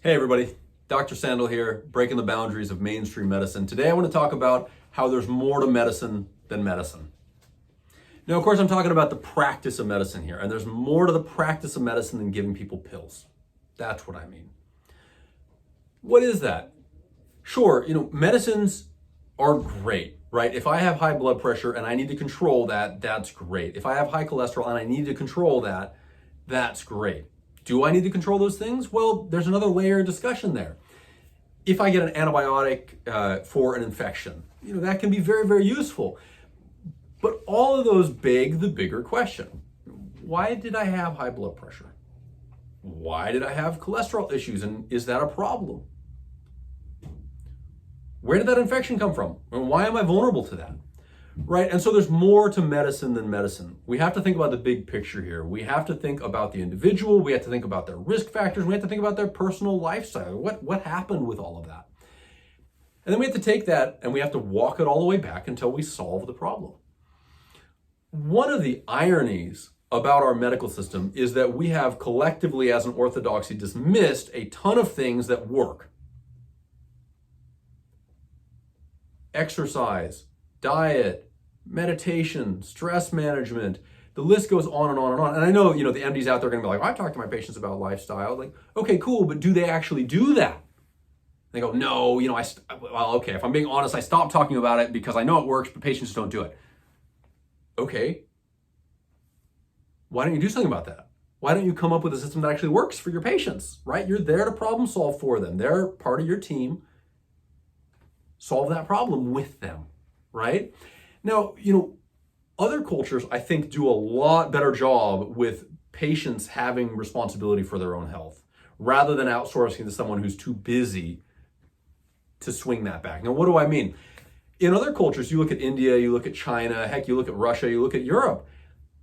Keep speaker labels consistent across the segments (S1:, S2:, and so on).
S1: Hey everybody, Dr. Sandal here, breaking the boundaries of mainstream medicine. Today I want to talk about how there's more to medicine than medicine. Now, of course, I'm talking about the practice of medicine here, and there's more to the practice of medicine than giving people pills. That's what I mean. What is that? Sure, medicines are great, right? If I have high blood pressure and I need to control that, that's great. If I have high cholesterol and I need to control that, that's great. Do I need to control those things? Well, there's another layer of discussion there. If I get an antibiotic for an infection, that can be very, very useful. But all of those beg the bigger question. Why did I have high blood pressure? Why did I have cholesterol issues? And is that a problem? Where did that infection come from? And why am I vulnerable to that? Right? And so there's more to medicine than medicine. We have to think about the big picture here. We have to think about the individual. We have to think about their risk factors. We have to think about their personal lifestyle. What happened with all of that? And then we have to take that and we have to walk it all the way back until we solve the problem. One of the ironies about our medical system is that we have collectively as an orthodoxy dismissed a ton of things that work. Exercise, diet, meditation, stress management, the list goes on and on and on. And I know, the MDs out there are going to be like, I've talked to my patients about lifestyle. Like, okay, cool, but do they actually do that? They go, no, well, okay, if I'm being honest, I stopped talking about it because I know it works, but patients don't do it. Okay. Why don't you do something about that? Why don't you come up with a system that actually works for your patients, right? You're there to problem solve for them. They're part of your team. Solve that problem with them, right? Now, other cultures, I think, do a lot better job with patients having responsibility for their own health rather than outsourcing to someone who's too busy to swing that back. Now, what do I mean? In other cultures, you look at India, you look at China, heck, you look at Russia, you look at Europe,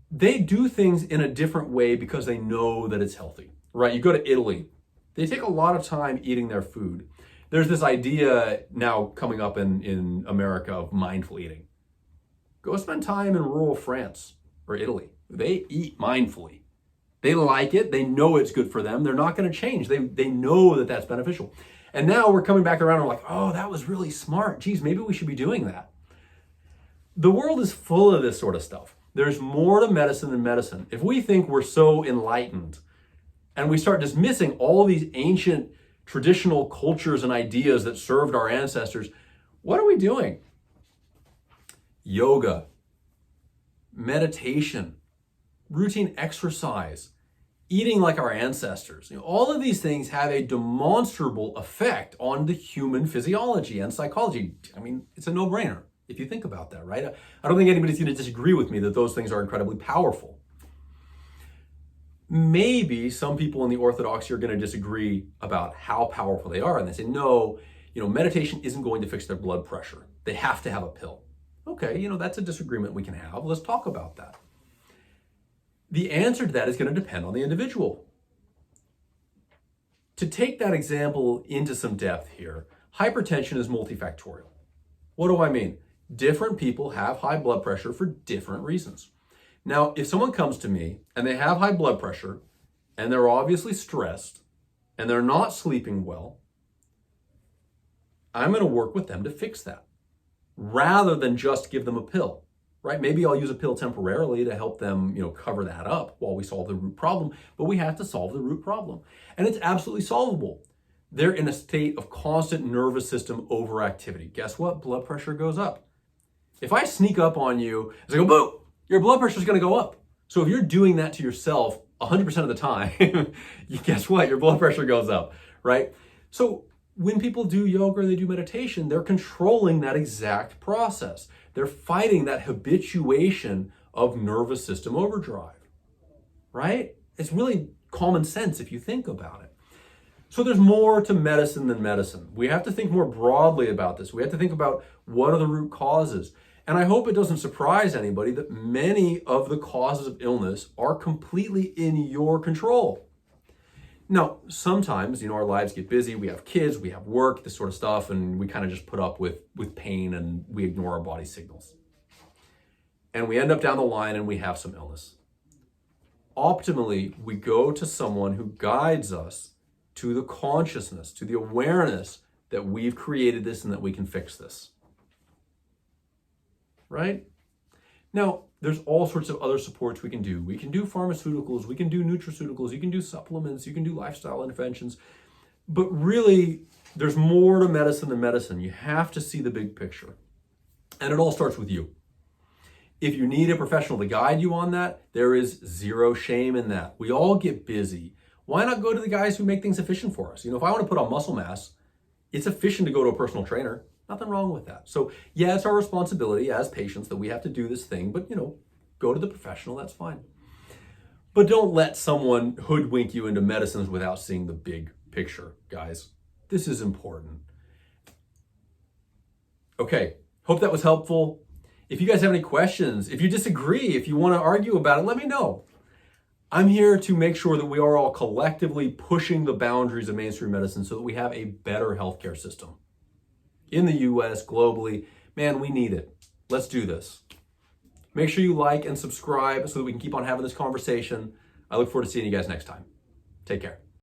S1: they do things in a different way because they know that it's healthy, right? You go to Italy, they take a lot of time eating their food. There's this idea now coming up in America of mindful eating. Go spend time in rural France or Italy. They eat mindfully. They like it. They know it's good for them. They're not going to change. They know that that's beneficial. And now we're coming back around and we're like, oh, that was really smart. Geez, maybe we should be doing that. The world is full of this sort of stuff. There's more to medicine than medicine. If we think we're so enlightened and we start dismissing all these ancient traditional cultures and ideas that served our ancestors, what are we doing? Yoga, meditation, routine exercise, eating like our ancestors. All of these things have a demonstrable effect on the human physiology and psychology. I mean, it's a no-brainer if you think about that, right? I don't think anybody's going to disagree with me that those things are incredibly powerful. Maybe some people in the orthodoxy are going to disagree about how powerful they are, and they say, no, meditation isn't going to fix their blood pressure. They have to have a pill. Okay, that's a disagreement we can have. Let's talk about that. The answer to that is going to depend on the individual. To take that example into some depth here, hypertension is multifactorial. What do I mean? Different people have high blood pressure for different reasons. Now, if someone comes to me and they have high blood pressure and they're obviously stressed and they're not sleeping well, I'm going to work with them to fix that rather than just give them a pill, right? Maybe I'll use a pill temporarily to help them, cover that up while we solve the root problem, but we have to solve the root problem. And it's absolutely solvable. They're in a state of constant nervous system overactivity. Guess what? Blood pressure goes up. If I sneak up on you, as I go, boom, your blood pressure is going to go up. So if you're doing that to yourself 100% of the time, guess what? Your blood pressure goes up, right? So when people do yoga or they do meditation, they're controlling that exact process. They're fighting that habituation of nervous system overdrive, right? It's really common sense if you think about it. So there's more to medicine than medicine. We have to think more broadly about this. We have to think about what are the root causes. And I hope it doesn't surprise anybody that many of the causes of illness are completely in your control. Now, sometimes, our lives get busy, we have kids, we have work, this sort of stuff, and we kind of just put up with pain and we ignore our body signals. And we end up down the line and we have some illness. Optimally, we go to someone who guides us to the consciousness, to the awareness that we've created this and that we can fix this. Right? Now, there's all sorts of other supports we can do. We can do pharmaceuticals, we can do nutraceuticals, you can do supplements, you can do lifestyle interventions. But really, there's more to medicine than medicine. You have to see the big picture. And it all starts with you. If you need a professional to guide you on that, there is zero shame in that. We all get busy. Why not go to the guys who make things efficient for us? If I want to put on muscle mass, it's efficient to go to a personal trainer. Nothing wrong with that. So yeah, it's our responsibility as patients that we have to do this thing, but go to the professional, that's fine. But don't let someone hoodwink you into medicines without seeing the big picture, guys. This is important. Okay, hope that was helpful. If you guys have any questions, if you disagree, if you want to argue about it, let me know. I'm here to make sure that we are all collectively pushing the boundaries of mainstream medicine so that we have a better healthcare system. In the US, globally, man, we need it. Let's do this. Make sure you like and subscribe so that we can keep on having this conversation. I look forward to seeing you guys next time. Take care.